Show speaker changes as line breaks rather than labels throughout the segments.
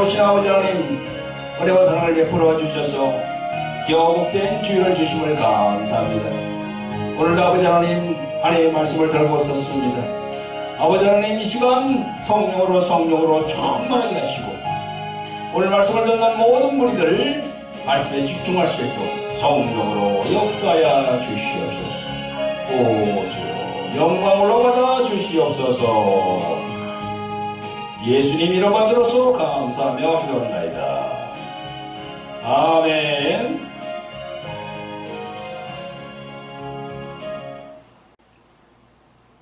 자비로우신 아버지 하나님, 은혜와 사랑을 베풀어 주셔서 기와 복된 주일을 주심을 감사합니다. 오늘도 아버지 하나님, 하나님의 말씀을 들고 섰습니다. 아버지 하나님, 이 시간 성령으로 충만하게 하시고 오늘 말씀을 듣는 모든 무리들 말씀에 집중할 수 있도록 성령으로 역사하여 주시옵소서. 오 주여, 영광으로 받아 주시옵소서. 예수님 이름 받들어서 감사하며 기도합니다. 아멘.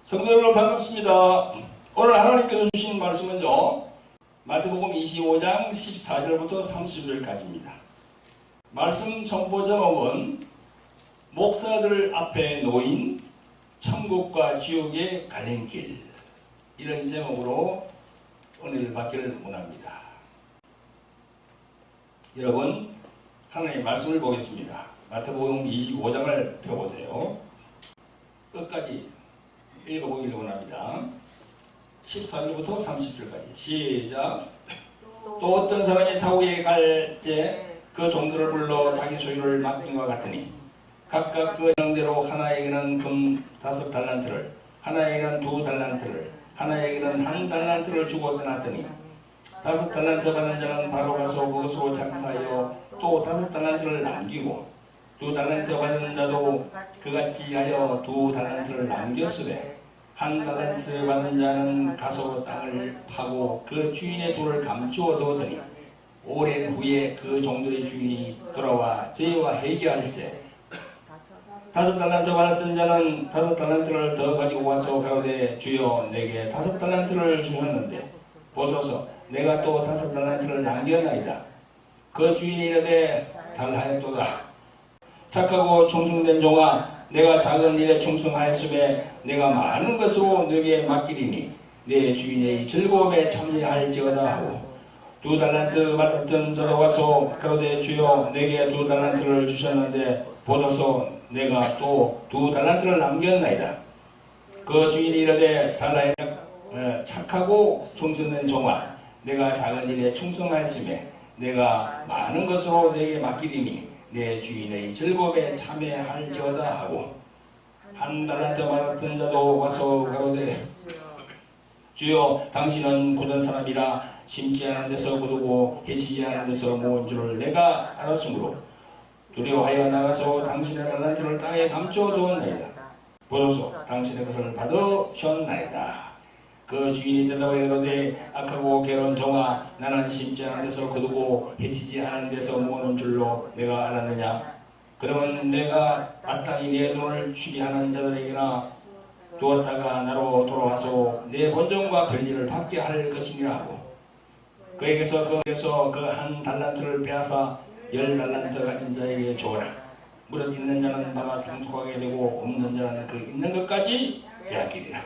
성도 여러분 반갑습니다. 오늘 하나님께서 주신 말씀은요, 마태복음 25장 14절부터 30절까지입니다. 말씀 정보 제목은 목사들 앞에 놓인 천국과 지옥의 갈림길, 이런 제목으로 은혜를 받기를 원합니다. 여러분, 하나님의 말씀을 보겠습니다. 마태복음 25장을 펴보세요. 끝까지 읽어보기를 원합니다. 14절부터 30절까지 시작. 또 어떤 사람이 타국에 갈 때 그 종들을 불러 자기 소유를 맡긴과 같으니 각각 그 명대로 하나에게는 금 5달란트를, 하나에게는 2달란트를, 하나에게는 1달란트를 주고 떠났더니 5달란트 받은 자는 바로 가서 그것으로 장사하여 또 5달란트를 남기고 2달란트 받은 자도 그같이 하여 2달란트를 남겼으되 1달란트 받은 자는 가서 땅을 파고 그 주인의 돈을 감추어 두었더니 오랜 후에 그 종들의 주인이 돌아와 저희와 회개할세 5달란트 받았던 자는 5달란트를 더 가지고 와서 가로되 주여 내게 5달란트를 주셨는데 보소서 내가 또 5달란트를 남겼나이다. 그 주인이 이르되 잘하였도다. 착하고 충성된 종아, 내가 작은 일에 충성하였으매 내가 많은 것으로 네게 맡기리니 내 주인의 즐거움에 참여할지어다 하고 2달란트 받았던 자도 와서 가로되 주여 내게 2달란트를 주셨는데 보소서 내가 또 2달란트를 남겼나이다. 그 주인이 이르되 잘하였다. 착하고 충성된 종아, 내가 작은 일에 충성하였으매 내가 많은 것으로 내게 맡기리니 내 주인의 즐거움에 참여할지어다 하고 1달란트 받았던 자도 와서 가로되 주여 당신은 굳은 사람이라 심지 않은 데서 거두고 해치지 않은 데서 모은 줄을 내가 알았으므로 두려워하여 나가서 당신의 달란트를 땅에 감춰 두었나이다. 보소서 당신의 것을 받으셨나이다. 그 주인이 대답하여 이르되 악하고 게으른 종아, 나는 심지 않은 데서 거두고 해치지 않은 데서 모으는 줄로 내가 알았느냐. 그러면 내가 마땅히 내 돈을 취리하는 자들에게나 두었다가 나로 돌아와서 내 본전과 별일을 받게 할 것이니라 하고 그에게서 그 1달란트를 빼앗아 10달란트 가진 자에게 주어라. 무릇 있는 자는 바가 풍족하게 되고 없는 자는 그 있는 것까지 빼앗기리라.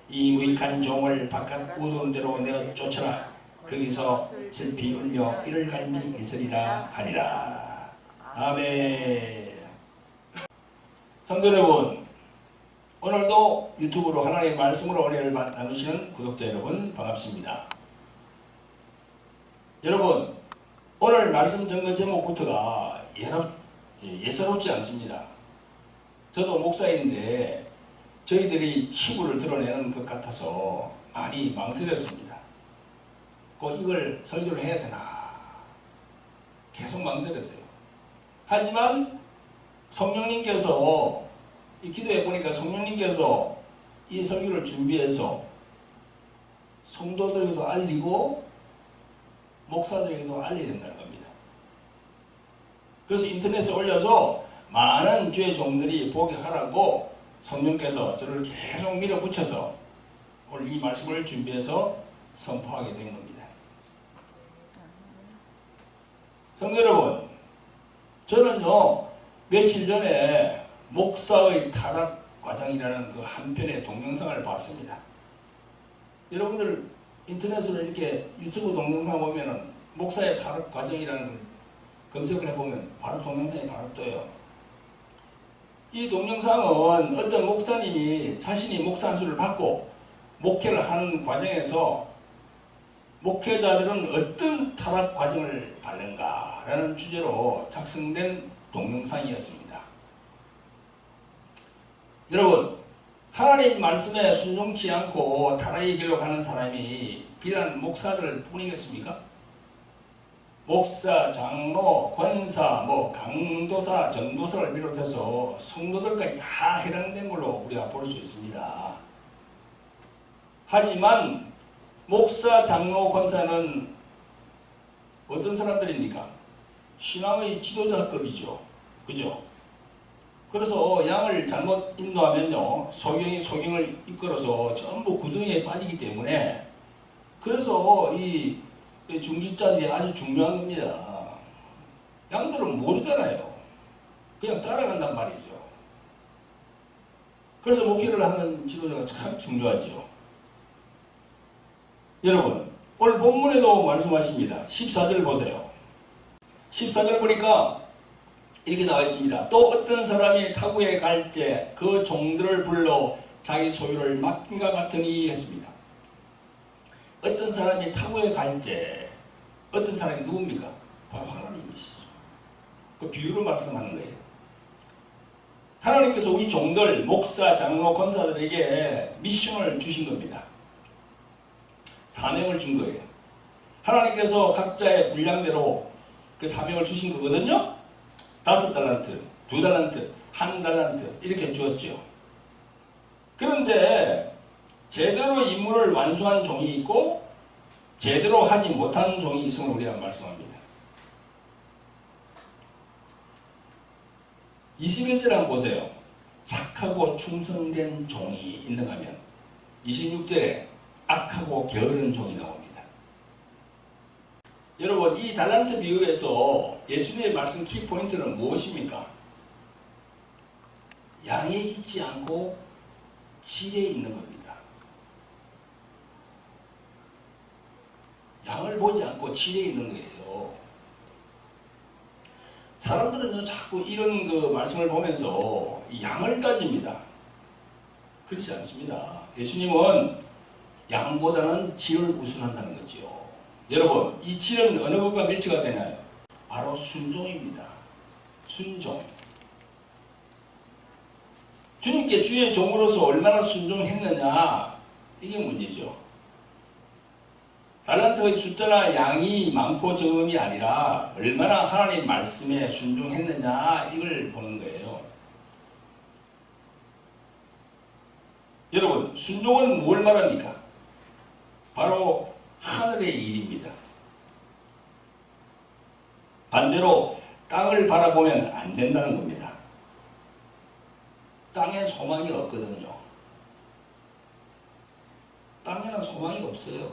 이 무익한 종을 바깥 우두운 대로 내어 쫓으라. 거기서 슬피 울며 이를 갈미 있으리라 하니라. 아멘. 성도 여러분, 오늘도 유튜브로 하나님의 말씀으로 은혜를 나누시는 구독자 여러분 반갑습니다. 여러분, 오늘 말씀 전거 제목부터가 예사롭지 않습니다. 저도 목사인데 저희들이 치부를 드러내는 것 같아서 많이 망설였습니다. 이걸 설교를 해야 되나 계속 망설였어요. 하지만 성령님께서 기도해 보니까 성령님께서 이 설교를 준비해서 성도들에게도 알리고 목사들에게도 알려야 된다는 겁니다. 그래서 인터넷에 올려서 많은 주의 종들이 보게 하라고 성령께서 저를 계속 밀어붙여서 오늘 이 말씀을 준비해서 선포하게 된 겁니다. 성도 여러분, 저는요 며칠 전에 목사의 타락 과정이라는 그 한 편의 동영상을 봤습니다. 여러분들 인터넷으로 이렇게 유튜브 동영상 보면은 목사의 타락 과정이라는 걸 검색을 해보면 바로 동영상이 바로 떠요. 이 동영상은 어떤 목사님이 자신이 목사 안수를 받고 목회를 하는 과정에서 목회자들은 어떤 타락 과정을 밟는가라는 주제로 작성된 동영상이었습니다. 여러분, 하나님 말씀에 순종치 않고 타락의 길로 가는 사람이 비단 목사들 뿐이겠습니까? 목사, 장로, 권사, 강도사, 전도사를 비롯해서 성도들까지 다 해당된 걸로 우리가 볼 수 있습니다. 하지만 목사, 장로, 권사는 어떤 사람들입니까? 신앙의 지도자급이죠. 그죠? 그래서 양을 잘못 인도하면요, 소경이 소경을 이끌어서 전부 구덩이에 빠지기 때문에, 그래서 이 중직자들이 아주 중요한 겁니다. 양들은 모르잖아요. 그냥 따라간단 말이죠. 그래서 목회를 하는 지도자가 참 중요하죠. 여러분, 오늘 본문에도 말씀하십니다. 14절 보세요. 14절 보니까 이렇게 나와 있습니다. 또 어떤 사람이 타국에 갈 때 그 종들을 불러 자기 소유를 맡긴과 같으니 했습니다. 어떤 사람이 타국에 갈 때 어떤 사람이 누굽니까? 바로 하나님이시죠. 그 비유로 말씀하는 거예요. 하나님께서 우리 종들, 목사, 장로, 권사들에게 미션을 주신 겁니다. 사명을 준 거예요. 하나님께서 각자의 분량대로 그 사명을 주신 거거든요. 5달란트, 2달란트, 1달란트 이렇게 주었죠. 그런데 제대로 임무를 완수한 종이 있고 제대로 하지 못한 종이 있음을 우리가 말씀합니다. 21절 한번 보세요. 착하고 충성된 종이 있는가 하면 26절에 악하고 게으른 종이 나옵니다. 여러분, 이 달란트 비유에서 예수님의 말씀 키포인트는 무엇입니까? 양에 있지 않고 질에 있는 겁니다. 양을 보지 않고 질에 있는 거예요. 사람들은 자꾸 이런 그 말씀을 보면서 양을 따집니다. 그렇지 않습니다. 예수님은 양보다는 질을 우선한다는 거죠. 여러분, 이 질은 어느 것과 매치가 되나요? 바로 순종입니다. 순종. 주님께 주의 종으로서 얼마나 순종했느냐, 이게 문제죠. 달란트의 숫자나 양이 많고 적음이 아니라 얼마나 하나님 말씀에 순종했느냐, 이걸 보는 거예요. 여러분, 순종은 뭘 말합니까? 바로 하늘의 일입니다. 반대로 땅을 바라보면 안 된다는 겁니다. 땅에 소망이 없거든요. 땅에는 소망이 없어요.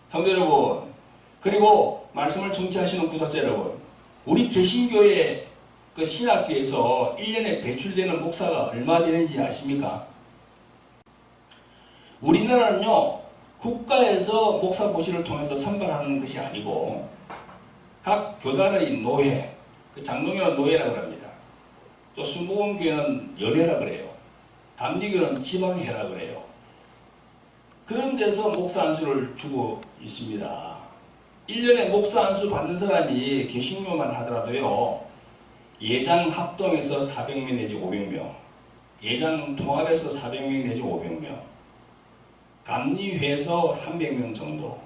성도 여러분, 그리고 말씀을 청취하시는 구독자 여러분, 우리 개신교의 그 신학교에서 1년에 배출되는 목사가 얼마 되는지 아십니까? 우리나라는요, 국가에서 목사 고시를 통해서 선발하는 것이 아니고 각 교단의 노회, 그 장로교는 노회라고 합니다. 또 순복음교회는 연회라 그래요. 감리교는 지방회라 그래요. 그런 데서 목사 안수를 주고 있습니다. 1년에 목사 안수 받는 사람이 개신교만 하더라도요, 예장 합동에서 400명 내지 500명, 예장 통합에서 400명 내지 500명, 감리회에서 300명 정도,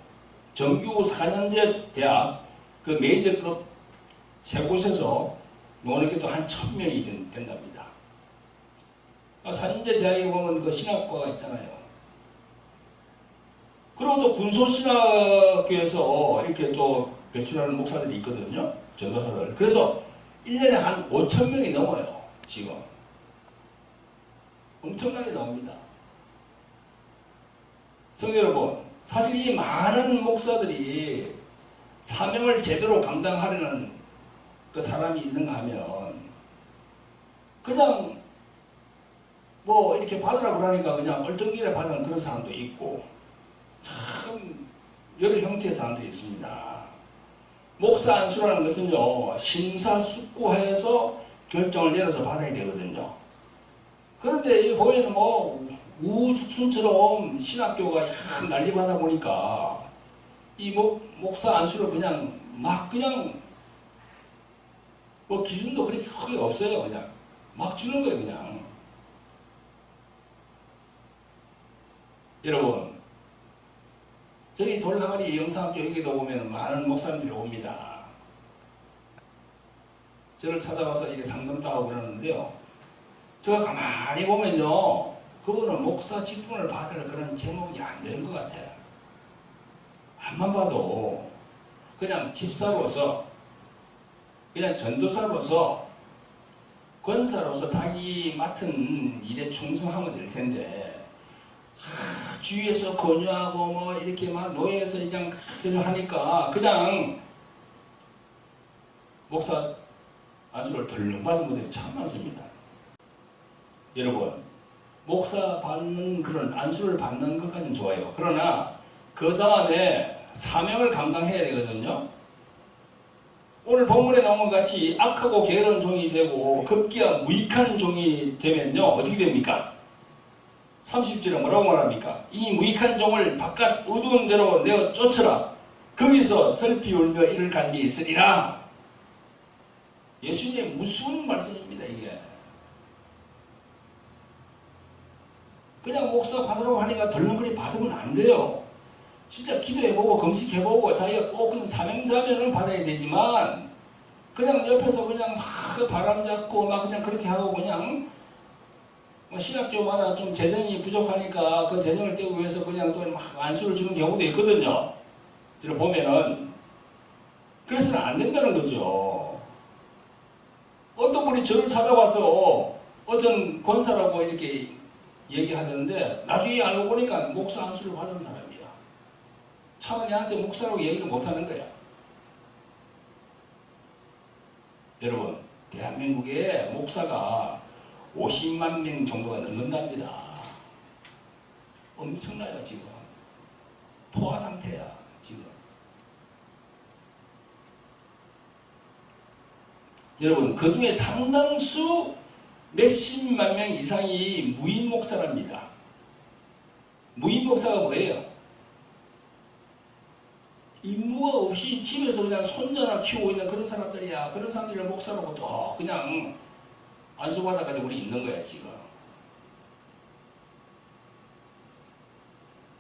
정규 4년제 대학 그 메이저급 세 곳에서 노원에게도 한 1000명이 된답니다. 4년제 대학에 보면 그 신학과가 있잖아요. 그리고 또 군소신학교에서 이렇게 또 배출하는 목사들이 있거든요. 전도사들. 그래서 1년에 한 5000명이 넘어요. 지금. 엄청나게 나옵니다. 성도 여러분, 사실 이 많은 목사들이 사명을 제대로 감당하려는 그 사람이 있는가 하면 그냥 뭐 이렇게 받으라고 그러니까 그냥 얼떨결에 받는 그런 사람도 있고 참 여러 형태의 사람들이 있습니다. 목사 안수라는 것은요, 심사숙고해서 결정을 내려서 받아야 되거든요. 그런데 이 보면은 뭐 우죽순처럼 신학교가 난립하다 보니까 이 목사 안수를 그냥 막 그냥 뭐 기준도 그렇게 크게 없어요. 그냥 막 주는 거예요. 그냥. 여러분, 저희 돌항아리 영상교육에도 보면 많은 목사님들이 옵니다. 저를 찾아와서 이렇게 상담도 하고 그러는데요. 제가 가만히 보면요, 그거는 목사 직분을 받을 그런 제목이 안 되는 것 같아요. 한만 봐도 그냥 집사로서, 그냥 전도사로서, 권사로서 자기 맡은 일에 충성하면 될 텐데, 주위에서 권유하고 뭐 이렇게 막 노예에서 그냥 계속 하니까 그냥 목사 안수를 덜렁 받은 분들이 참 많습니다. 여러분, 목사 받는 그런 안수를 받는 것까지는 좋아요. 그러나 그 다음에 사명을 감당해야 되거든요. 오늘 본문에 나온 것 같이 악하고 게으른 종이 되고 급기야 무익한 종이 되면요 어떻게 됩니까? 30절에 뭐라고 말합니까? 이 무익한 종을 바깥 어두운 데로 내어 쫓으라. 거기서 슬피 울며 이를 갈미 있으리라. 예수님의 무서운 말씀입니다. 이게 그냥 목사 받으라고 하니까 덜렁거리 받으면 안 돼요. 진짜 기도해보고 금식해보고 자기가 꼭 그냥 사명자면은 받아야 되지만 그냥 옆에서 그냥 막 바람 잡고 막 그냥 그렇게 하고 그냥 신학교마다 좀 재정이 부족하니까 그 재정을 떼기 위해서 그냥 또 막 안수를 주는 경우도 있거든요. 저를 보면은 그래서는 안 된다는 거죠. 어떤 분이 저를 찾아와서 어떤 권사라고 이렇게 얘기하는데 나중에 알고 보니까 목사 안수를 받은 사람이야. 차마 내한테 목사라고 얘기를 못하는 거야. 여러분, 대한민국에 목사가 50만 명 정도가 넘는답니다. 엄청나요 지금. 포화 상태야 지금. 여러분, 그 중에 상당수 몇십만 명 이상이 무인 목사랍니다. 무인 목사가 뭐예요? 임무가 없이 집에서 그냥 손자나 키우고 있는 그런 사람들이야. 그런 사람들이 목사라고 또 그냥 안수받아가지고 우리 있는 거야 지금.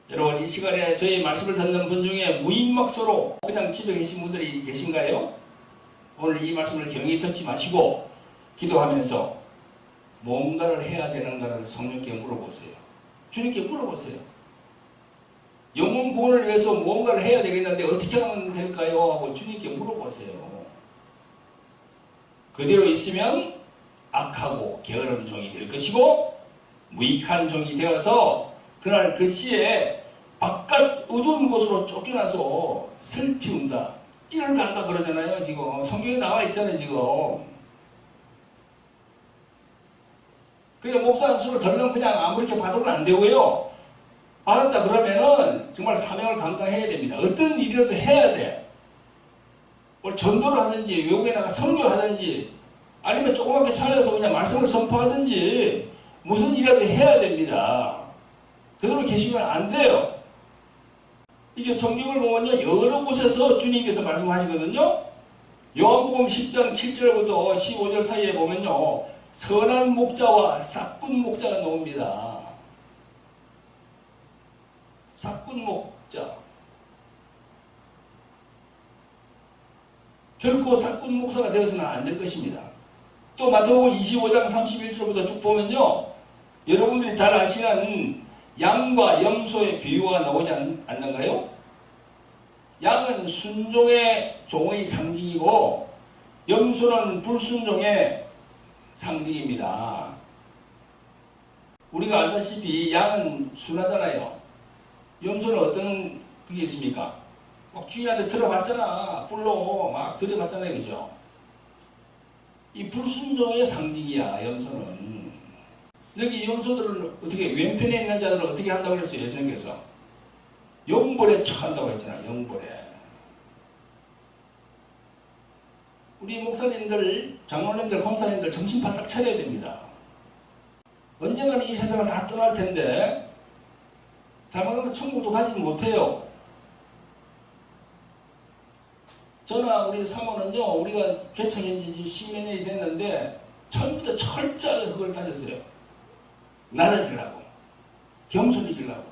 여러분, 이 시간에 저희 말씀을 듣는 분 중에 무인 목사로 그냥 집에 계신 분들이 계신가요? 오늘 이 말씀을 경히 듣지 마시고 기도하면서 뭔가를 해야 되는가를 성령께 물어보세요. 주님께 물어보세요. 영혼 구원을 위해서 뭔가를 해야 되겠는데 어떻게 하면 될까요? 하고 주님께 물어보세요. 그대로 있으면 악하고 게으른 종이 될 것이고 무익한 종이 되어서 그날 그 시에 바깥 어두운 곳으로 쫓겨나서 슬피 운다. 이를 간다 그러잖아요. 지금 성경에 나와 있잖아요. 지금. 그래 목사 안수를 덜렁 그냥 아무렇게 받으면 안 되고요. 받았다 그러면은 정말 사명을 감당해야 됩니다. 어떤 일이라도 해야 돼. 뭘 전도를 하든지 외국에 나가 선교하든지 아니면 조그맣게 차려서 그냥 말씀을 선포하든지 무슨 일이라도 해야 됩니다. 그대로 계시면 안 돼요. 이게 성경을 보면요 여러 곳에서 주님께서 말씀하시거든요. 요한복음 10장 7절부터 15절 사이에 보면요 선한 목자와 싹군 목자가 나옵니다. 싹군 목자. 결코 싹군 목사가 되어서는 안 될 것입니다. 또 마태복음 25장 31절부터 쭉 보면요 여러분들이 잘 아시는 양과 염소의 비유가 나오지 않는가요? 양은 순종의 종의 상징이고 염소는 불순종의 상징입니다. 우리가 알다시피 양은 순하잖아요. 염소는 어떤 그게 있습니까? 막 주인한테 들어봤잖아. 뿔로 막 들여봤잖아요. 그죠? 이 불순종의 상징이야 염소는. 여기 염소들은 어떻게 왼편에 있는 자들은 어떻게 한다고 그랬어요? 예수님께서 영벌에 처한다고 했잖아요. 영벌에. 우리 목사님들, 장로님들, 권사님들 정신 바짝 차려야 됩니다. 언젠가는 이 세상을 다 떠날 텐데 잘못하면 천국도 가지 못해요. 저나 우리 사모는요, 우리가 개척한 지 지금 10몇 년이 됐는데 처음부터 철저하게 그걸 따졌어요. 낮아지려고, 겸손해지려고,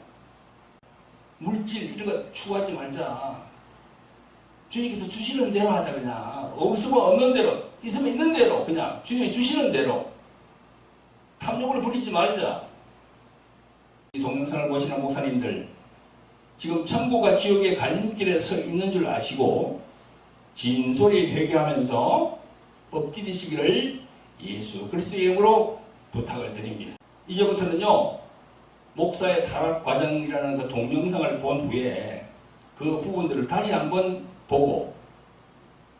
물질 이런 거 추구하지 말자. 주님께서 주시는 대로 하자. 그냥 없으면 없는 대로, 있으면 있는 대로, 그냥 주님이 주시는 대로 탐욕을 부리지 말자. 이 동영상을 보시는 목사님들, 지금 천국과 지옥의 갈림길에 서 있는 줄 아시고 진솔히 회개하면서 엎드리시기를 예수 그리스도의 이름으로 부탁을 드립니다. 이제부터는요, 목사의 타락 과정이라는 그 동영상을 본 후에 그 부분들을 다시 한번 보고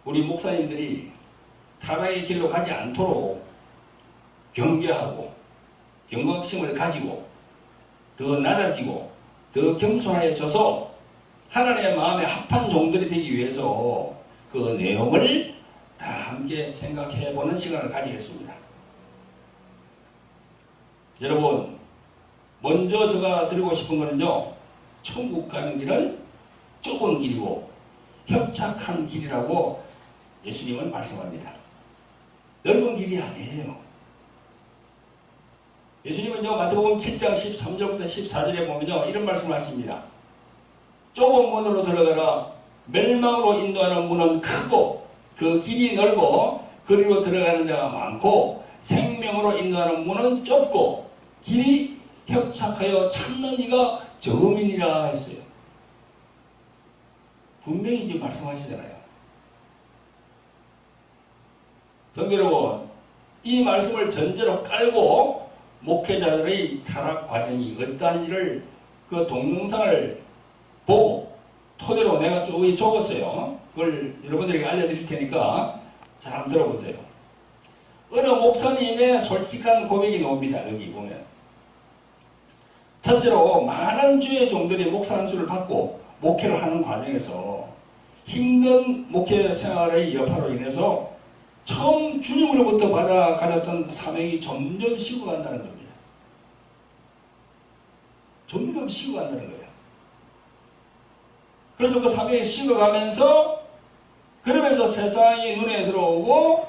우리 목사님들이 타락의 길로 가지 않도록 경계하고 경각심을 가지고 더 낮아지고 더 겸손해져서 하나님의 마음에 합한 종들이 되기 위해서 그 내용을 다 함께 생각해보는 시간을 가지겠습니다. 여러분, 먼저 제가 드리고 싶은 거는요, 천국 가는 길은 좁은 길이고 협착한 길이라고 예수님은 말씀합니다. 넓은 길이 아니에요. 예수님은요, 마태복음 7장 13절부터 14절에 보면요, 이런 말씀을 하십니다. 좁은 문으로 들어가라. 멸망으로 인도하는 문은 크고 그 길이 넓어 그리로 들어가는 자가 많고 생명으로 인도하는 문은 좁고 길이 협착하여 찾는 이가 적음이니라 했어요. 분명히 지금 말씀하시잖아요. 성도 여러분, 이 말씀을 전제로 깔고 목회자들의 타락 과정이 어떠한지를 그 동영상을 보고 토대로 내가 쭉 적었어요. 그걸 여러분들에게 알려드릴 테니까 잘 한번 들어보세요. 어느 목사님의 솔직한 고백이 나옵니다. 여기 보면. 첫째로 많은 주의 종들이 목사 안수를 받고 목회를 하는 과정에서 힘든 목회 생활의 여파로 인해서 처음 주님으로부터 받아 가졌던 사명이 점점 식어간다는 겁니다. 점점 식어간다는 거예요. 그래서 그 사명이 식어가면서 그러면서 세상이 눈에 들어오고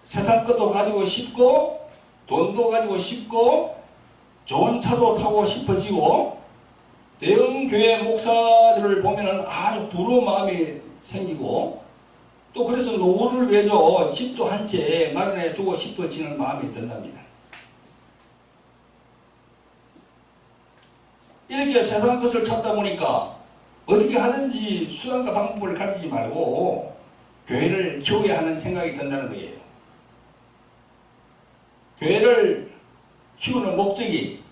세상 것도 가지고 싶고 돈도 가지고 싶고 좋은 차도 타고 싶어지고 대형 교회 목사들을 보면 아주 부러운 마음이 생기고 또 그래서 노후를 위해서 집도 한 채 마련해 두고 싶어지는 마음이 든답니다. 이렇게 세상 것을 찾다 보니까 어떻게 하든지 수단과 방법을 가리지 말고 교회를 키워야 하는 생각이 든다는 거예요. 교회를 키우는 목적이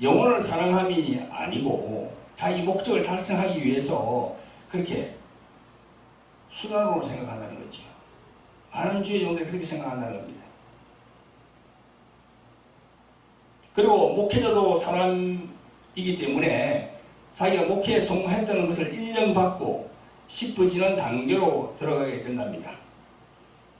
영혼을 사랑함이 아니고 자기 목적을 달성하기 위해서 그렇게 수단으로 생각한다는 거죠. 많은 주의 종들이 그렇게 생각한다는 겁니다. 그리고 목회자도 사람이기 때문에 자기가 목회에 성공했다는 것을 인정받고 싶어지는 단계로 들어가게 된답니다.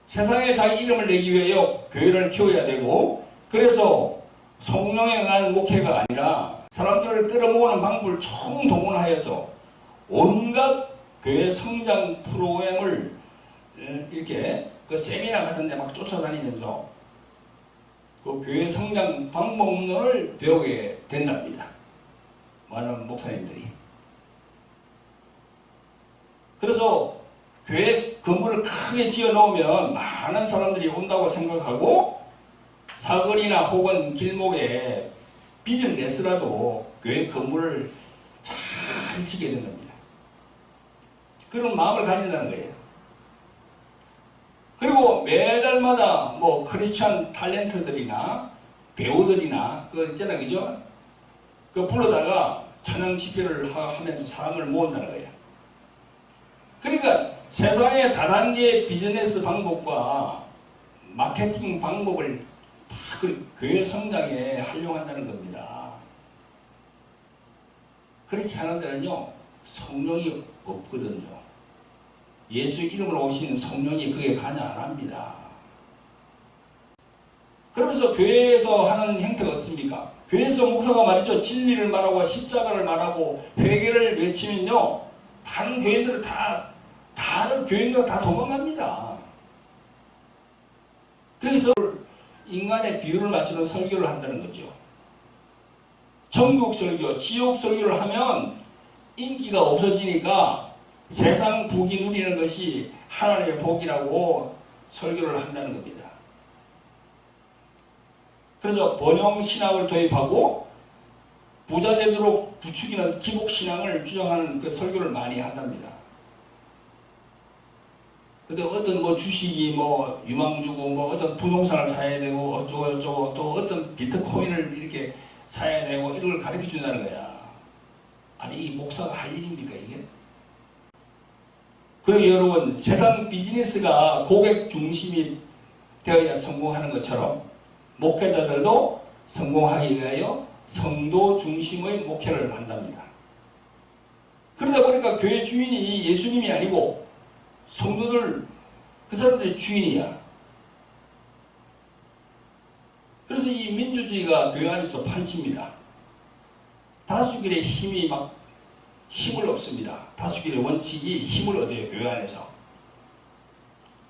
세상에 자기 이름을 내기 위하여 교회를 키워야 되고 그래서 성령에 의한 목회가 아니라 사람들을 끌어모으는 방법을 총동원하여서 온갖 교회 성장 프로그램을 이렇게 그 세미나 같은 데 막 쫓아다니면서 그 교회 성장 방법론을 배우게 된답니다. 많은 목사님들이. 그래서 교회 건물을 크게 지어 놓으면 많은 사람들이 온다고 생각하고 사거리나 혹은 길목에 빚을 내서라도 교회 건물을 잘 지게 된 겁니다. 그런 마음을 가진다는 거예요. 그리고 매달마다 뭐 크리스찬 탤런트들이나 배우들이나 그 있잖아요, 그죠? 그 불러다가 찬양 집회를 하면서 사람을 모은다는 거예요. 그러니까 세상의 다단계의 비즈니스 방법과 마케팅 방법을 다 그 교회 성장에 활용한다는 겁니다. 그렇게 하는 데는요, 성령이 없거든요. 예수 이름으로 오신 성령이 그게 관여 안 합니다. 그러면서 교회에서 하는 행태가 어떻습니까? 교회에서 목사가 말이죠. 진리를 말하고 십자가를 말하고 회개를 외치면요. 다른 교회들은 다른 교인들은 다 도망갑니다. 그래서 인간의 비율을 맞추는 설교를 한다는 거죠. 천국 설교, 지옥 설교를 하면 인기가 없어지니까 세상 복이 누리는 것이 하나님의 복이라고 설교를 한다는 겁니다. 그래서 번영신학을 도입하고 부자 되도록 부추기는 기복신앙을 주장하는 그 설교를 많이 한답니다. 근데 어떤 뭐 주식이 뭐 유망주고 뭐 어떤 부동산을 사야 되고 어쩌고 또 어떤 비트코인을 이렇게 사야 되고 이런 걸 가르쳐 준다는 거야. 아니 이 목사가 할 일입니까 이게? 그리고 여러분 세상 비즈니스가 고객 중심이 되어야 성공하는 것처럼 목회자들도 성공하기 위하여 성도 중심의 목회를 한답니다. 그러다 보니까 교회 주인이 예수님이 아니고 성도들 그 사람들의 주인이야. 그래서 이 민주주의가 교회 안에서도 판칩니다. 다수결의 힘이 막 힘을 얻습니다. 다수결의 원칙이 힘을 얻어요. 교회 안에서.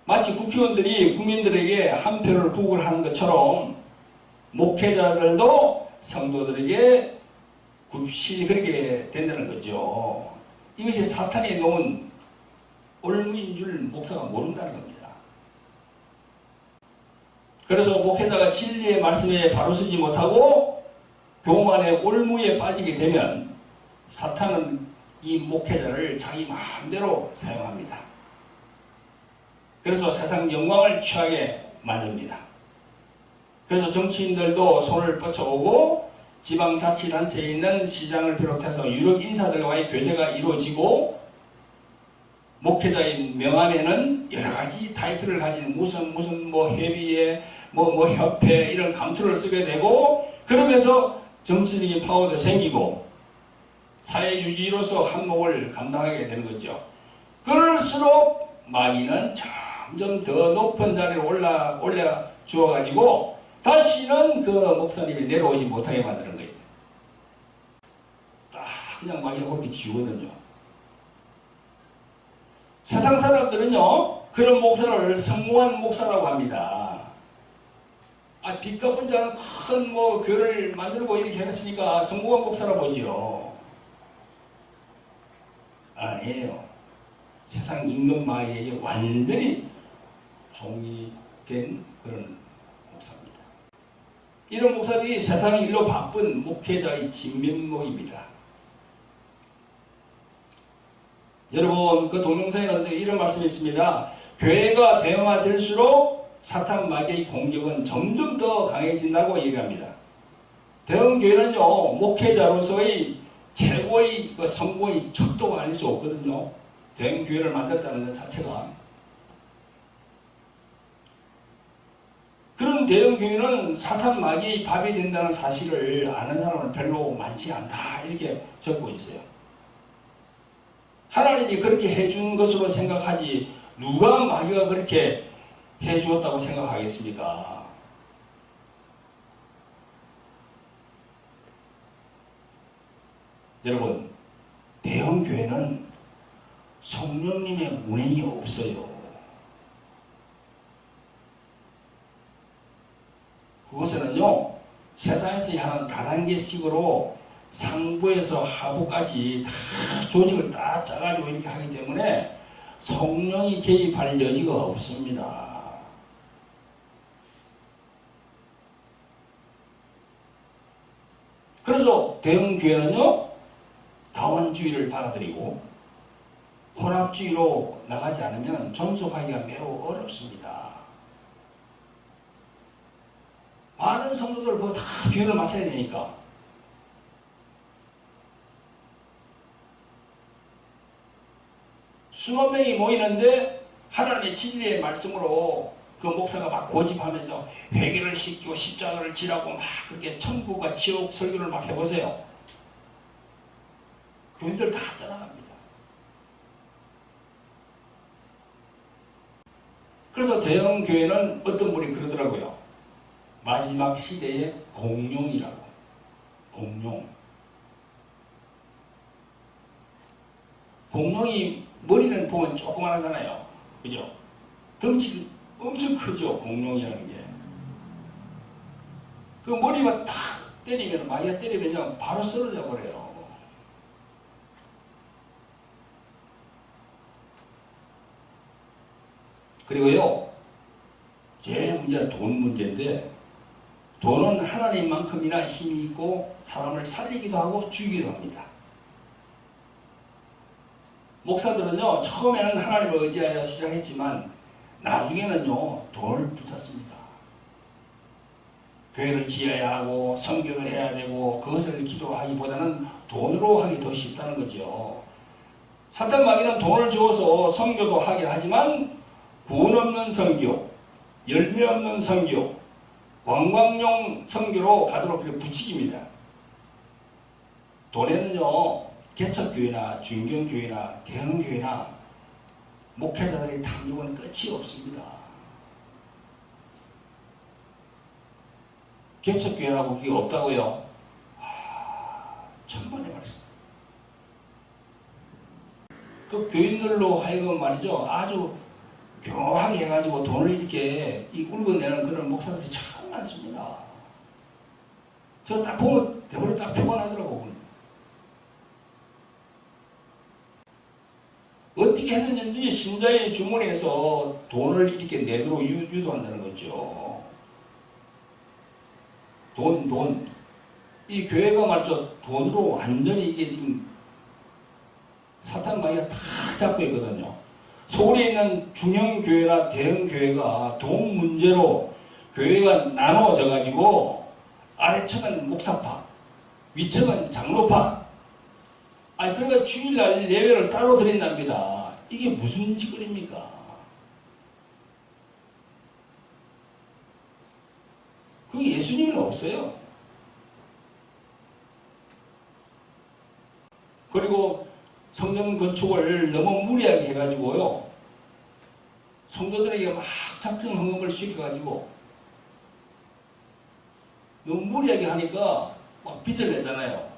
마치 국회의원들이 국민들에게 한 표를 부과하는 것처럼 목회자들도 성도들에게 굽신이 그렇게 된다는 거죠. 이것이 사탄이 놓은 올무인 줄 목사가 모른다는 겁니다. 그래서 목회자가 진리의 말씀에 바로 서지 못하고 교만의 올무에 빠지게 되면 사탄은 이 목회자를 자기 마음대로 사용합니다. 그래서 세상 영광을 취하게 만듭니다. 그래서 정치인들도 손을 뻗쳐오고 지방자치단체에 있는 시장을 비롯해서 유력 인사들과의 교제가 이루어지고 목회자의 명함에는 여러 가지 타이틀을 가진 무슨 뭐 협의회 뭐 협회 이런 감투를 쓰게 되고 그러면서 정치적인 파워도 생기고 사회 유지로서 한몫을 감당하게 되는 거죠. 그럴수록 마귀는 점점 더 높은 자리로 올라 주어가지고 다시는 그 목사님이 내려오지 못하게 만드는 거예요. 딱 그냥 마귀가 그렇게 지우거든요. 세상 사람들은요 그런 목사를 성공한 목사라고 합니다. 빚 갚은 자는 큰 뭐 교회를 만들고 이렇게 해놨으니까 성공한 목사라 보지요. 아니에요. 세상 임금 마귀에게 완전히 종이 된 그런 목사입니다. 이런 목사들이 세상 일로 바쁜 목회자의 진면목입니다. 여러분 그 동영상에는 이런 말씀이 있습니다. 교회가 대형화될수록 사탄 마귀의 공격은 점점 더 강해진다고 얘기합니다. 대형교회는요 목회자로서의 최고의 그 성공의 척도가 아닐 수 없거든요. 대형교회를 만들었다는 것 자체가. 그런 대형교회는 사탄 마귀의 밥이 된다는 사실을 아는 사람은 별로 많지 않다 이렇게 적고 있어요. 하나님이 그렇게 해준 것으로 생각하지 누가 마귀가 그렇게 해주었다고 생각하겠습니까? 여러분 대형교회는 성령님의 운행이 없어요. 그것에는요 세상에서 향한 다단계식으로 상부에서 하부까지 다 조직을 다 짜가지고 이렇게 하기 때문에 성령이 개입할 여지가 없습니다. 그래서 대형교회는요 다원주의를 받아들이고 혼합주의로 나가지 않으면 존속하기가 매우 어렵습니다. 많은 성도들 그거 다 비율을 맞춰야 되니까. 수만 명이 모이는데 하나님의 진리의 말씀으로 그 목사가 막 고집하면서 회개를 시키고 십자가를 지라고 막 그렇게 천국과 지옥 설교를 막 해보세요. 교인들 다 떠나갑니다. 그래서 대형 교회는 어떤 분이 그러더라고요. 마지막 시대의 공룡이라고. 공룡. 공룡이 머리는 보면 조그만하잖아요. 그죠? 덩치 엄청 크죠. 공룡이라는 게. 그 머리만 탁 때리면, 마귀가 때리면 바로 쓰러져 버려요. 그리고요, 제일 문제는 돈 문제인데, 돈은 하나님만큼이나 힘이 있고 사람을 살리기도 하고 죽이기도 합니다. 목사들은요, 처음에는 하나님을 의지하여 시작했지만 나중에는요, 돈을 붙였습니다. 교회를 지어야 하고 선교를 해야 되고 그것을 기도하기보다는 돈으로 하기 더 쉽다는 거죠. 사탄 마귀는 돈을 주어서 선교도 하게 하지만 구원 없는 선교, 열매 없는 선교, 관광용 선교로 가도록 부추깁니다. 돈에는요, 개척교회나 중견교회나 대형교회나 목회자들의 탐욕은 끝이 없습니다. 개척교회라고 그게 없다고요? 천만의 말씀. 그 교인들로 하여금 말이죠, 아주 교묘하게 해가지고 돈을 이렇게 울고내는 그런 목사들이 참 많습니다. 저 딱 보면 대본에 딱 표가 나더라고. 어떻게 했는지 신자의 주머니에서 돈을 이렇게 내도록 유도한다는 거죠. 돈. 이 교회가 말이죠, 돈으로 완전히 이게 지금 사탄 마귀가 다 잡고 있거든요. 서울에 있는 중형교회나 대형교회가 돈 문제로 교회가 나눠져 가지고 아래층은 목사파, 위층은 장로파. 그러니까 주일날 예배를 따로 드린답니다. 이게 무슨 짓거리입니까? 그게 예수님은 없어요. 그리고 성전 건축을 너무 무리하게 해가지고요, 성도들에게 막 작정 헌금을 시켜가지고 너무 무리하게 하니까 막 빚을 내잖아요.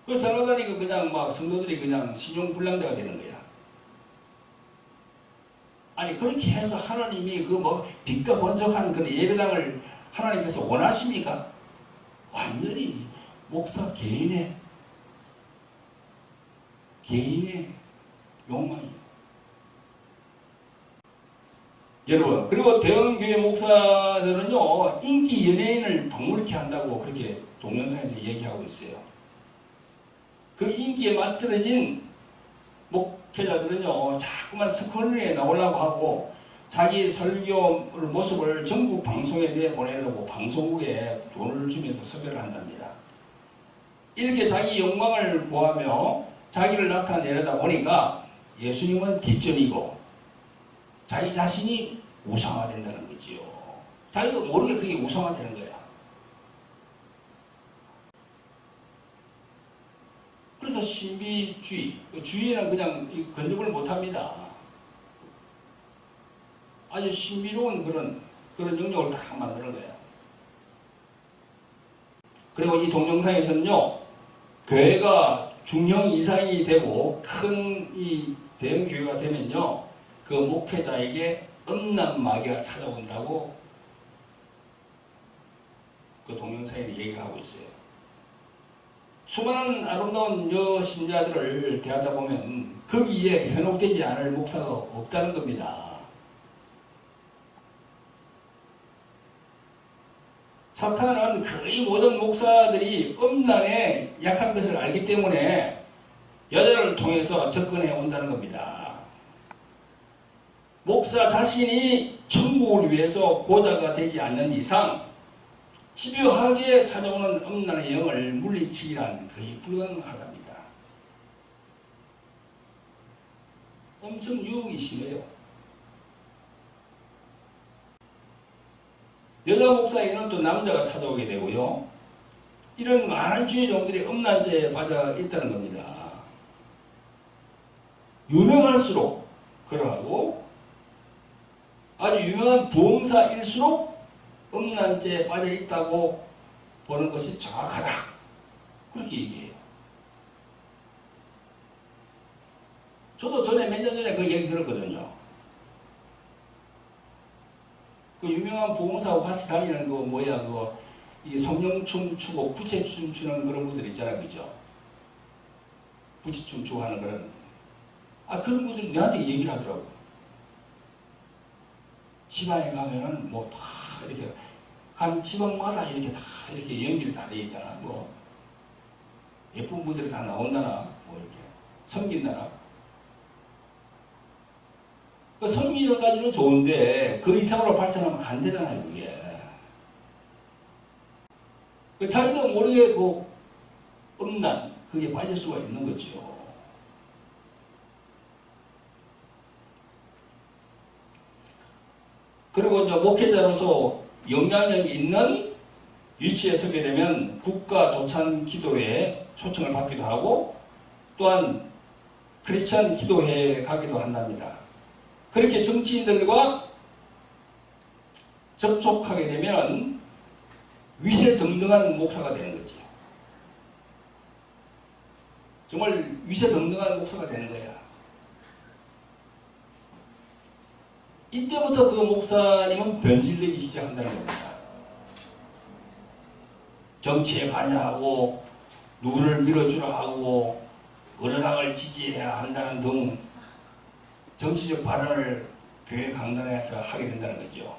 그 장로단이 그냥 막 성도들이 그냥 신용불량자가 되는 거야. 그렇게 해서 하나님이 그 뭐 빚과 번쩍한 그런 예배당을 하나님께서 원하십니까? 완전히 목사 개인의 욕망이에요. 여러분, 그리고 대형교회 목사들은요, 인기 연예인을 박물케 한다고 그렇게 동영상에서 얘기하고 있어요. 그 인기에 맞들어진 목회자들은요, 자꾸만 스크린에 나오려고 하고 자기 설교 모습을 전국 방송에 내보내려고 방송국에 돈을 주면서 섭외를 한답니다. 이렇게 자기 영광을 구하며 자기를 나타내려다 보니까 예수님은 뒷전이고 자기 자신이 우상화된다는 거지요. 자기도 모르게 그게 우상화되는 거야. 그래서 신비주의, 주의는 그냥 근접을 못합니다. 아주 신비로운 그런 영역을 다 만드는 거예요. 그리고 이 동영상에서는요, 교회가 중형 이상이 되고 큰 이 대형 교회가 되면요, 그 목회자에게 음란 마귀가 찾아온다고 그 동영상에 얘기를 하고 있어요. 수많은 아름다운 여신자들을 대하다 보면 거기에 현혹되지 않을 목사가 없다는 겁니다. 사탄은 거의 모든 목사들이 음란에 약한 것을 알기 때문에 여자를 통해서 접근해 온다는 겁니다. 목사 자신이 천국을 위해서 고자가 되지 않는 이상 집요하게 찾아오는 음란의 영을 물리치기란 거의 불가능하답니다. 엄청 유혹이 심해요. 여자 목사에게는 또 남자가 찾아오게 되고요. 이런 많은 주의종들이 음란죄에 빠져 있다는 겁니다. 유명할수록 그러하고 아주 유명한 부흥사일수록 음란죄에 빠져 있다고 보는 것이 정확하다. 그렇게 얘기해요. 저도 전에 몇 년 전에 그 얘기 들었거든요. 그 유명한 부흥사하고 같이 다니는 그 뭐야 이 성령춤 추고 부채춤 추는 그런 분들 있잖아요, 그죠? 부채춤 추고 하는 그런 그런 분들이 나한테 얘기를 하더라고. 지방에 가면은 뭐 다 이렇게 간 지방마다 이렇게 다 이렇게 연결이 다 되어 있잖아. 뭐 예쁜 분들이 다 나온다나 뭐 이렇게 섬긴다나. 그 섬기는 까지는 좋은데 그 이상으로 발전하면 안 되잖아요, 그게. 자기도 모르게 그 음란 그게 빠질 수가 있는 거죠. 그리고 이제 목회자로서 영향력 있는 위치에 서게 되면 국가 조찬 기도회에 초청을 받기도 하고 또한 크리스천 기도회에 가기도 한답니다. 그렇게 정치인들과 접촉하게 되면 위세등등한 목사가 되는 거지. 정말 위세등등한 목사가 되는 거야. 이때부터 그 목사님은 변질되기 시작한다는 겁니다. 정치에 관여하고 누구를 밀어주라 하고 어른왕을 지지해야 한다는 등 정치적 발언을 교회 강단에서 하게 된다는 거죠.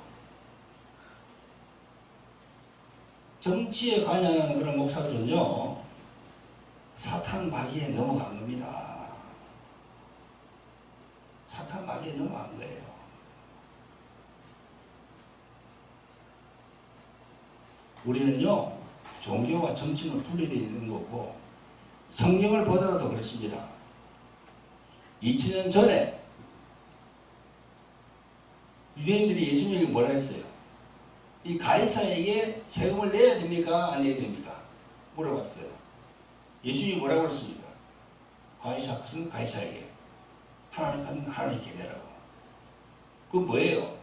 정치에 관여하는 그런 목사들은요, 사탄 마귀에 넘어간 겁니다. 사탄 마귀에 넘어간 거예요. 우리는요, 종교와 정치는 분리되어 있는 거고, 성경을 보더라도 그렇습니다. 2000년 전에 유대인들이 예수님에게 뭐라 했어요? 이 가이사에게 세금을 내야 됩니까? 안 내야 됩니까? 물어봤어요. 예수님이 뭐라고 그랬습니까? 가이사 것은 가이사에게, 하나님 것은 하나님께 내라고. 그건 뭐예요?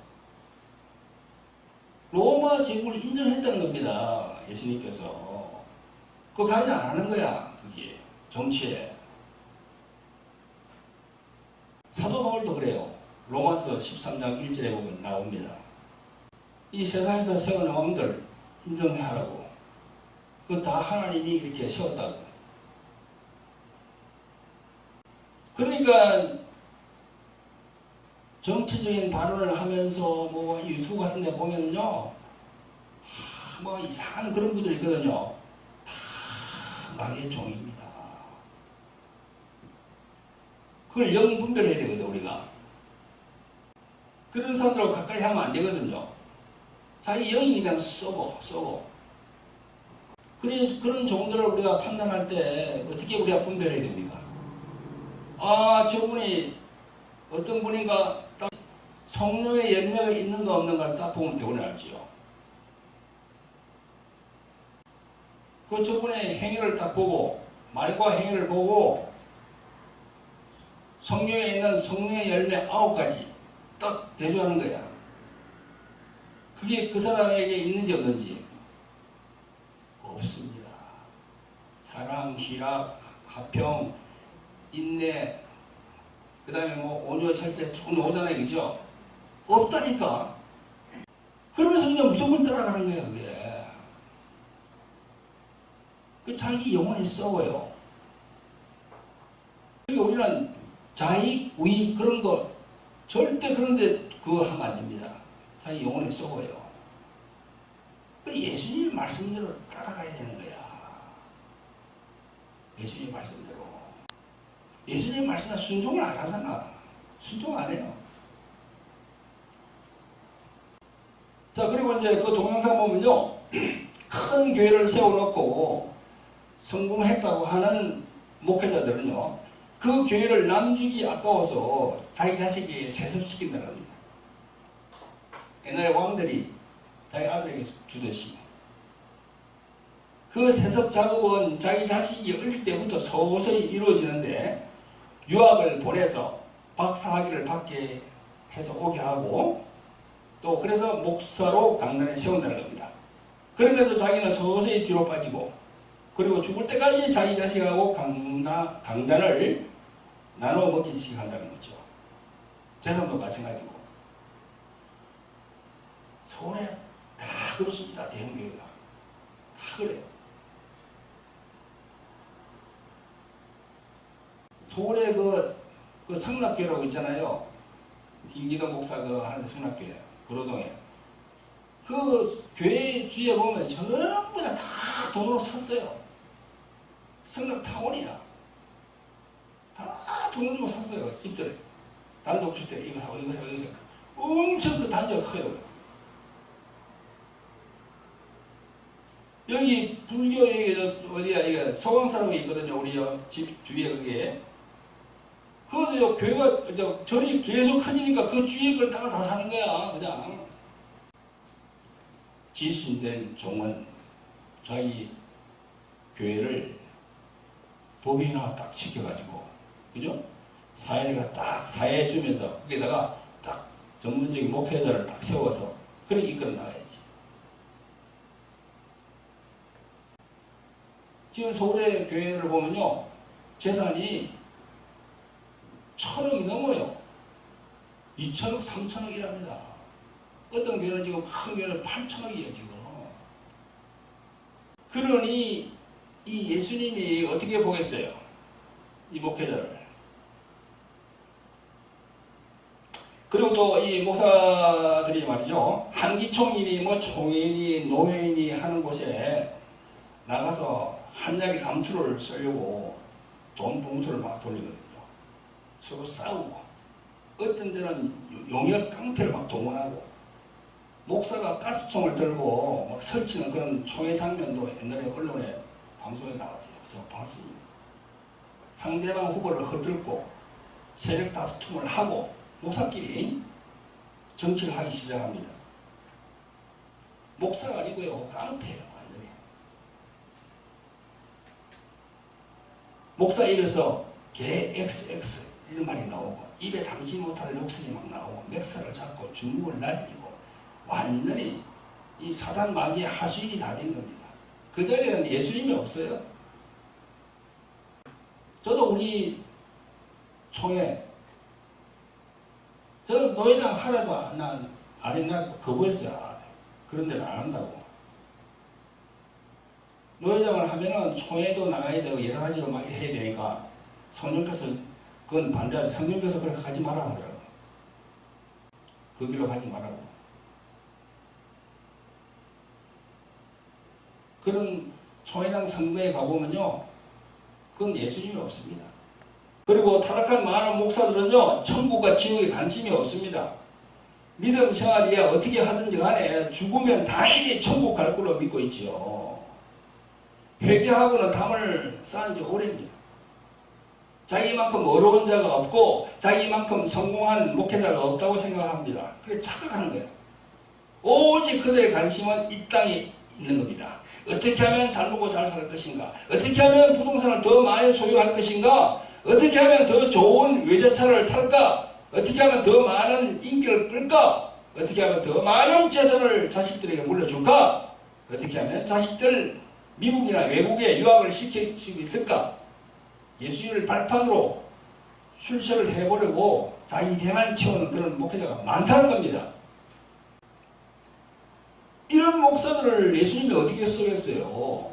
로마 제국을 인정했다는 겁니다. 예수님께서. 그거 가지 안 하는 거야. 그게 정치에. 사도 바울도 그래요. 로마서 13장 1절에 보면 나옵니다. 이 세상에서 세우는 왕들 인정하라고. 그거 다 하나님이 이렇게 세웠다고. 그러니까 정치적인 발언을 하면서 뭐 유튜브 같은 데 보면은요, 뭐 이상한 그런 분들이 있거든요. 다 마귀의 종입니다. 그걸 영분별해야 되거든, 우리가. 그런 사람들하고 가까이 하면 안 되거든요. 자기 영이 그냥 쏘고. 그런 종들을 우리가 판단할 때 어떻게 우리가 분별해야 됩니까? 저분이 어떤 분인가 딱 성령의 열매가 있는가 없는가를 딱 보면 대부분 알지요. 그 저분의 행위를 딱 보고, 말과 행위를 보고, 성령에 있는 성령의 열매 9가지 딱 대조하는 거야. 그게 그 사람에게 있는지 없는지 없습니다. 사랑, 희락, 화평, 인내, 그 다음에 뭐 온유, 절제 쭉 나오잖아요, 그죠? 없다니까. 그러면서 그냥 무조건 따라가는 거야, 그게. 그 자기 영혼이 썩어요. 그러니까 우리는 자익, 우익 그런 거 절대 그런데 그거 하면 안 됩니다. 자기 영혼이 썩어요. 예수님 말씀대로 따라가야 되는 거야. 예수님 말씀대로. 예수님 말씀에 순종을 안 하잖아. 순종 안 해요. 자, 그리고 이제 그 동영상 보면요, 큰 교회를 세워놓고 성공했다고 하는 목회자들은요, 그 교회를 남주기 아까워서 자기 자식이 세습시킨다는 겁니다. 옛날에 왕들이 자기 아들에게 주듯이. 그 세습 작업은 자기 자식이 어릴 때부터 서서히 이루어지는데, 유학을 보내서 박사학위를 받게 해서 오게 하고, 또 그래서 목사로 강단에 세운다는 겁니다. 그러면서 자기는 서서히 뒤로 빠지고 그리고 죽을 때까지 자기 자식하고 강단을 나눠 먹기씩 한다는 거죠. 재산도 마찬가지고. 서울에 다 그렇습니다. 대형교회가. 다 그래요. 서울에 그 성락교회라고 있잖아요. 김기덕 목사 하는 성락교회, 구로동에. 그 교회 주위에 보면 전부 다 돈으로 샀어요. 성락 타원이야. 다 돈을 주고 샀어요. 집들. 단독주택 이거 사고 이거 사고 이거 사고. 엄청 그 단지가 커요. 여기 불교에 어디야 이게 소강사라고 있거든요. 우리 집 주위에 그게. 그것도 교회가 절이 계속 커지니까 그 주위에 걸 다 사는 거야. 그냥. 지신된 종은 자기 교회를 법인화 딱 시켜가지고, 그죠? 사회가 딱 사회에 주면서 거기다가 딱 전문적인 목회자를 딱 세워서 그렇게 이끌어 나가야지. 지금 서울의 교회를 보면요, 재산이 1,000억이 넘어요. 2,000억, 3,000억이랍니다. 어떤 교회는 지금 큰 교회는 8,000억이에요, 지금. 그러니 이 예수님이 어떻게 보겠어요? 이 목회자를. 그리고 또 이 목사들이 말이죠. 한기총이니 뭐 총회니 노회니 하는 곳에 나가서 한야리 감투를 쓰려고 돈 봉투를 막 돌리거든요. 서로 싸우고 어떤 데는 용역 깡패를 막 동원하고 목사가 가스총을 들고 막 설치는 그런 총회 장면도 옛날에 언론에 방송에 나왔어요. 제가 봤습니다. 상대방 후보를 허들고 세력 다툼을 하고 목사끼리 정치를 하기 시작합니다. 목사가 아니고요. 깡패예요. 완전히. 목사 입에서 개 XX 이런 말이 나오고 입에 담지 못할 욕설이 막 나오고 맥살을 잡고 주먹을 날리고 완전히 이 사단 마귀의 하수인이 다 된 겁니다. 그 자리에는 예수님이 없어요. 저도 우리 총회 저는 노회장 하라도 난 거부했어요. 그런 데는 안 한다고. 노회장을 하면은 총회도 나가야 되고 여러 가지로 막 해야 되니까 성령께서 그건 반대하고 성령께서 그렇게 가지 말라고 하더라고. 그 길로 가지 말라고. 그런 총회장 선거에 가보면요, 그건 예수님이 없습니다. 그리고 타락한 많은 목사들은요, 천국과 지옥에 관심이 없습니다. 믿음 생활이야 어떻게 하든지 간에 죽으면 다행히 천국 갈 걸로 믿고 있지요. 회개하고는 담을 쌓은 지 오래입니다. 자기만큼 어려운 자가 없고 자기만큼 성공한 목회자가 없다고 생각합니다. 그래 착각하는 거예요. 오직 그들의 관심은 이 땅에 있는 겁니다. 어떻게 하면 잘 먹고 잘 살 것인가? 어떻게 하면 부동산을 더 많이 소유할 것인가? 어떻게 하면 더 좋은 외제차를 탈까? 어떻게 하면 더 많은 인기를 끌까? 어떻게 하면 더 많은 재산을 자식들에게 물려줄까? 어떻게 하면 자식들 미국이나 외국에 유학을 시키고 있을까? 예수님을 발판으로 출세를 해보려고 자기 배만 채우는 그런 목회자가 많다는 겁니다. 이런 목사들을 예수님이 어떻게 쓰겠어요?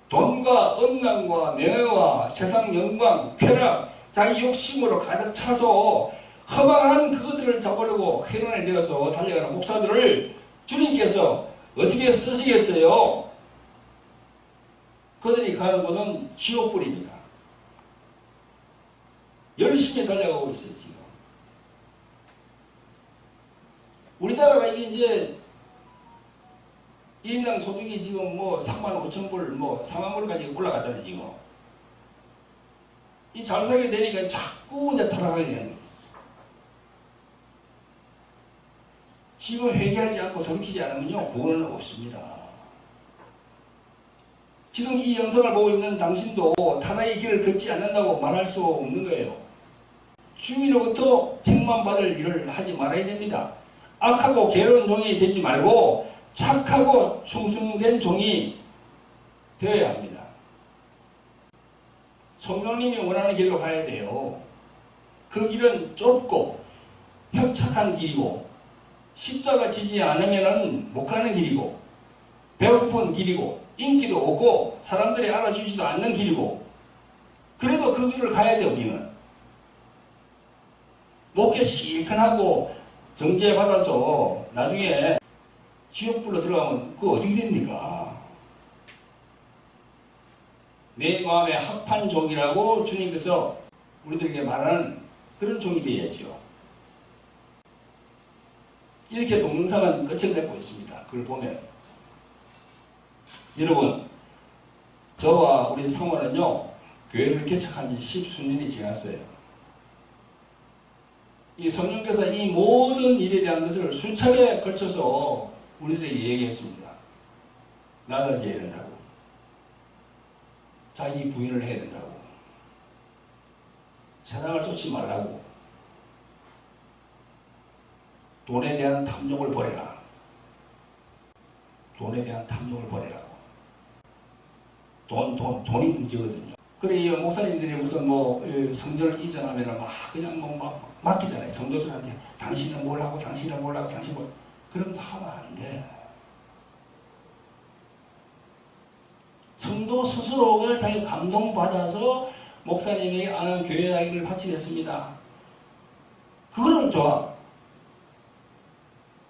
돈과 음란과 명예와 세상 영광, 쾌락, 자기 욕심으로 가득 차서 허망한 그것들을 잡으려고 해론에 내어서 달려가는 목사들을 주님께서 어떻게 쓰시겠어요? 그들이 가는 곳은 지옥불입니다. 열심히 달려가고 있어요, 지금. 우리나라가 이제 1인당 소득이 지금 뭐 35,000불, 뭐 4만불까지 올라가잖아요, 지금. 이 잘 살게 되니까 자꾸 이제 타락하게 되는 거예요. 지금 회개하지 않고 돌이키지 않으면요, 구원은 없습니다. 지금 이 영상을 보고 있는 당신도 타락의 길을 걷지 않는다고 말할 수 없는 거예요. 주인으로부터 책망받을 일을 하지 말아야 됩니다. 악하고 게으른 종이 되지 말고 착하고 충성된 종이 되어야 합니다. 성령님이 원하는 길로 가야 돼요. 그 길은 좁고 협착한 길이고 십자가 지지 않으면 못 가는 길이고 배고픈 길이고 인기도 없고 사람들이 알아주지도 않는 길이고 그래도 그 길을 가야 돼. 우리는 목회 실컷하고 정죄받아서 나중에 지옥불로 들어가면 그거 어떻게 됩니까? 내 마음에 합한 종이라고 주님께서 우리들에게 말하는 그런 종이 되어야죠. 이렇게 동영상은 끝을 맺고 있습니다. 그걸 보면 여러분, 저와 우리 성원은요 교회를 개척한 지 10수년이 지났어요. 이 성령께서 이 모든 일에 대한 것을 수차례 걸쳐서 우리들에게 얘기했습니다. 낮아져야 된다고, 자기 부인을 해야 된다고, 세상을 쫓지 말라고, 돈에 대한 탐욕을 버려라. 돈에 대한 탐욕을 버리라고. 돈이 문제거든요. 그래, 목사님들이 무슨 성전을 이전하면 막 그냥 막 맡기잖아요. 성도들한테 당신은 뭘 하고, 당신은 뭘 하고, 당신은 뭘. 그런 거 하면 안 돼. 성도 스스로가 자기 감동받아서 목사님이 아는 교회 이야기를 바치겠습니다. 그거는 좋아.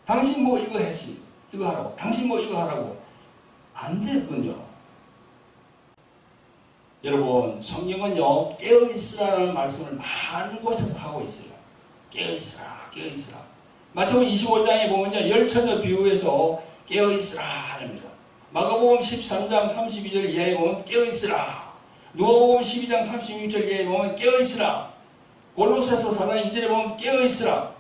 당신 뭐 이거 했지, 이거 하라고. 당신 뭐 이거 하라고. 안 되군요. 여러분, 성경은요 깨어있으라는 말씀을 많은 곳에서 하고 있어요. 깨어있으라, 깨어있으라. 마태복음 25장에 보면요 열처녀 비유에서 깨어있으라 합니다. 마가복음 13장 32절 이하에 보면 깨어있으라. 누가복음 12장 36절 이하에 보면 깨어있으라. 골로새서 4장 2절에 보면 깨어있으라.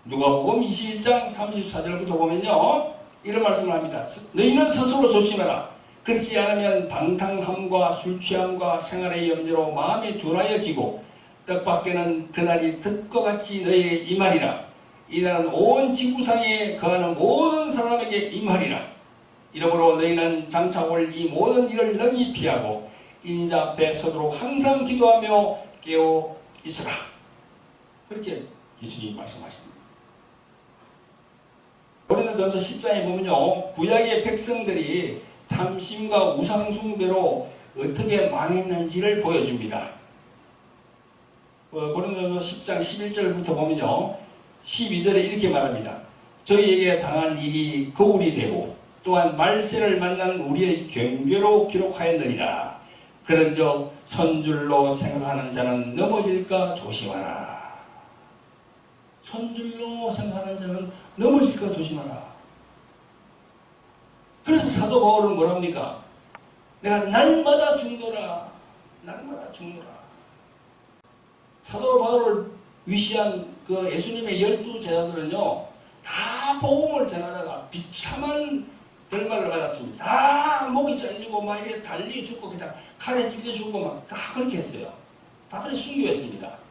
누가복음 21장 34절부터 보면요 이런 말씀을 합니다. 너희는 스스로 조심해라. 그렇지 않으면 방탕함과 술취함과 생활의 염려로 마음이 둔하여지고 뜻밖에는 그날이 득과 같이 너희에게 임하리라. 이날은 온 지구상에 거하는 모든 사람에게 임하리라. 이러므로 너희는 장차 올 이 모든 일을 능히 피하고 인자 앞에 서도록 항상 기도하며 깨어 있으라. 그렇게 예수님이 말씀하십니다. 고린도전서 10장에 보면요 구약의 백성들이 탐심과 우상숭배로 어떻게 망했는지를 보여줍니다. 고린도전서 10장 11절부터 보면요 12절에 이렇게 말합니다. 저희에게 당한 일이 거울이 되고 또한 말세를 만난 우리의 경계로 기록하였느니라. 그런즉 선줄로 생각하는 자는 넘어질까 조심하라. 선줄로 생각하는 자는 넘어질까 조심하라. 그래서 사도 바울은 뭐랍니까? 내가 날마다 죽노라. 날마다 죽노라. 사도 바울을 위시한 그 예수님의 12제자들은요 다 복음을 전하다가 비참한 결말을 받았습니다. 다 목이 잘리고 막 이렇게 달리 죽고 그냥 칼에 찔려 죽고 막 다 그렇게 했어요. 다 그렇게 순교했습니다.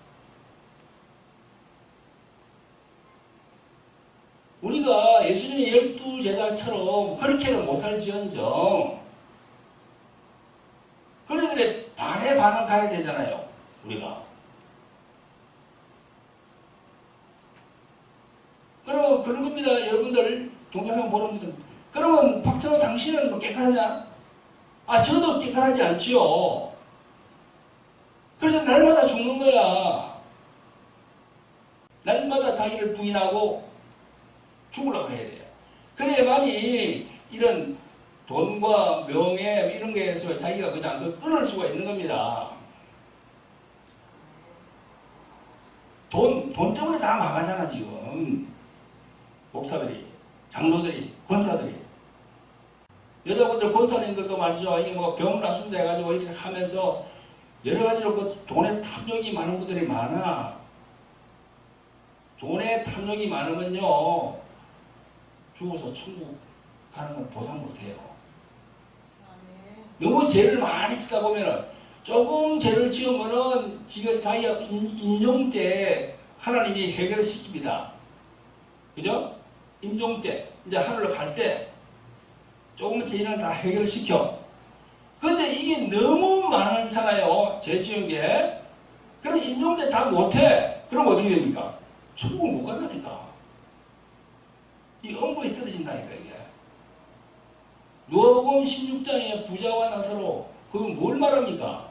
우리가 예수님의 12제자처럼 그렇게는 못할지언정 그들의 반에 반은 가야 되잖아요. 우리가. 그러면 그런 겁니다. 여러분들 동영상 보는 분들. 그러면 박찬호 당신은 뭐 깨끗하냐? 아 저도 깨끗하지 않지요. 그래서 날마다 죽는 거야. 날마다 자기를 부인하고 죽으려고 해야 돼요. 그래야만이 이런 돈과 명예 이런 거에서 자기가 그냥 끊을 수가 있는 겁니다. 돈 때문에 다 망하잖아 지금. 목사들이, 장로들이, 권사들이. 여러분들 권사님들도 말이죠. 이게 뭐 병나순다 해가지고 이렇게 하면서 여러 가지로 그 돈에 탐욕이 많은 분들이 많아. 돈에 탐욕이 많으면요. 죽어서 천국 가는 건 보상 못해요. 너무 죄를 많이 지다 보면은 조금 죄를 지으면은 지금 자기가 인종 때 하나님이 해결을 시킵니다. 그죠? 임종 때, 이제 하늘로 갈 때, 조금만 지나면 다 해결시켜. 근데 이게 너무 많잖아요. 죄 지은 게. 그럼 임종 때 다 못해. 그럼 어떻게 됩니까? 천국 못 간다니까. 이 엄부에 떨어진다니까, 이게. 누가복음 16장에 부자와 나사로, 그건 뭘 말합니까?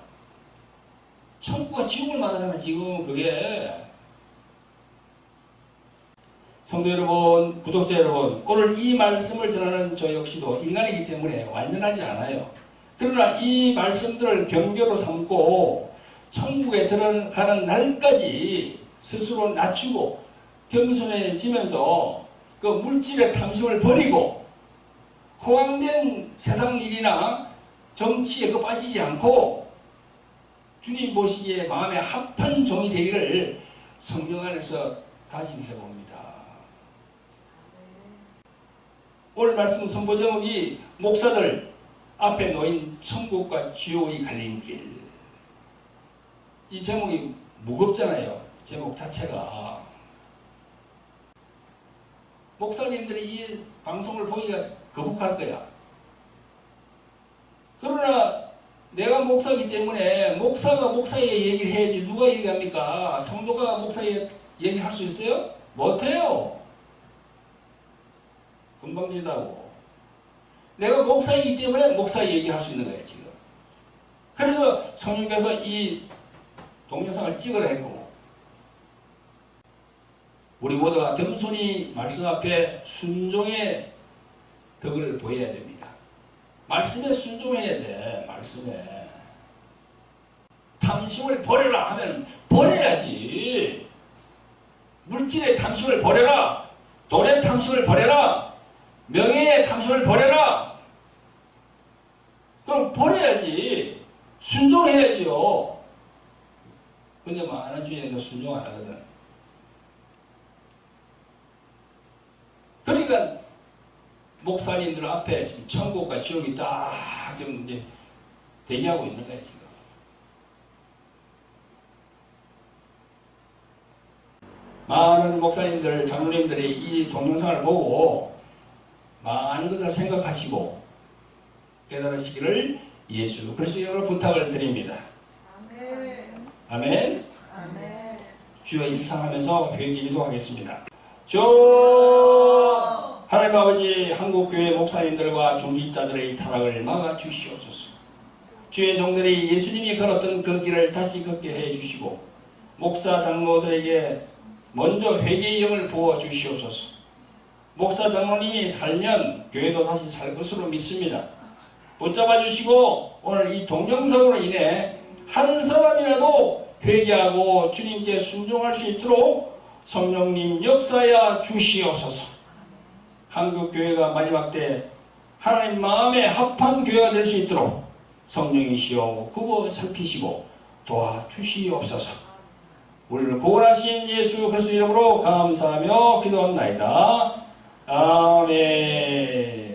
천국과 지옥을 말하잖아, 지금 그게. 성도 여러분, 구독자 여러분, 오늘 이 말씀을 전하는 저 역시도 인간이기 때문에 완전하지 않아요. 그러나 이 말씀들을 경계로 삼고 천국에 들어가는 날까지 스스로 낮추고 겸손해지면서 그 물질의 탐심을 버리고 허황된 세상 일이나 정치에 빠지지 않고 주님 보시기에 마음에 합한 종이 되기를 성경 안에서 다짐해 봅니다. 오늘 말씀 선포 제목이 목사들 앞에 놓인 천국과 지옥의 갈림길. 이 제목이 무겁잖아요. 제목 자체가. 목사님들이 이 방송을 보기가 거북할 거야. 그러나 내가 목사이기 때문에 목사가 목사에게 얘기를 해야지 누가 얘기합니까? 성도가 목사에게 얘기할 수 있어요? 못해요. 금방지다고. 내가 목사이기 때문에 목사 얘기할 수 있는 거예요, 지금. 그래서 성령께서 이 동영상을 찍으라 했고, 우리 모두가 겸손히 말씀 앞에 순종의 덕을 보여야 됩니다. 말씀에 순종해야 돼, 말씀에. 탐심을 버려라 하면 버려야지. 물질의 탐심을 버려라. 돈의 탐심을 버려라. 명예의 탐심을 버려라. 그럼 버려야지. 순종해야지요. 근데 많은 주인도 순종 안 하거든. 그러니까 목사님들 앞에 지금 천국과 지옥이 딱 지금 이제 대기하고 있는 거야, 지금. 많은 목사님들, 장로님들이 이 동영상을 보고 많은 것을 생각하시고 깨달으시기를 예수 그리스도의 이름으로 부탁을 드립니다. 아멘. 아멘. 아멘. 주여 일창하면서 회개기도 하겠습니다. 주 하나님 아버지, 한국교회 목사님들과 중직자들의 타락을 막아 주시옵소서. 주의 종들이 예수님이 걸었던 그 길을 다시 걷게 해 주시고 목사 장로들에게 먼저 회개의 영을 부어 주시옵소서. 목사 장로님이 살면 교회도 다시 살 것으로 믿습니다. 붙잡아 주시고 오늘 이 동영상으로 인해 한 사람이라도 회개하고 주님께 순종할 수 있도록 성령님 역사하여 주시옵소서. 한국교회가 마지막 때 하나님 마음에 합한 교회가 될 수 있도록 성령이시여 굽어 살피시고 도와주시옵소서. 우리를 구원하신 예수 그리스도 이름으로 감사하며 기도합나이다. 아멘.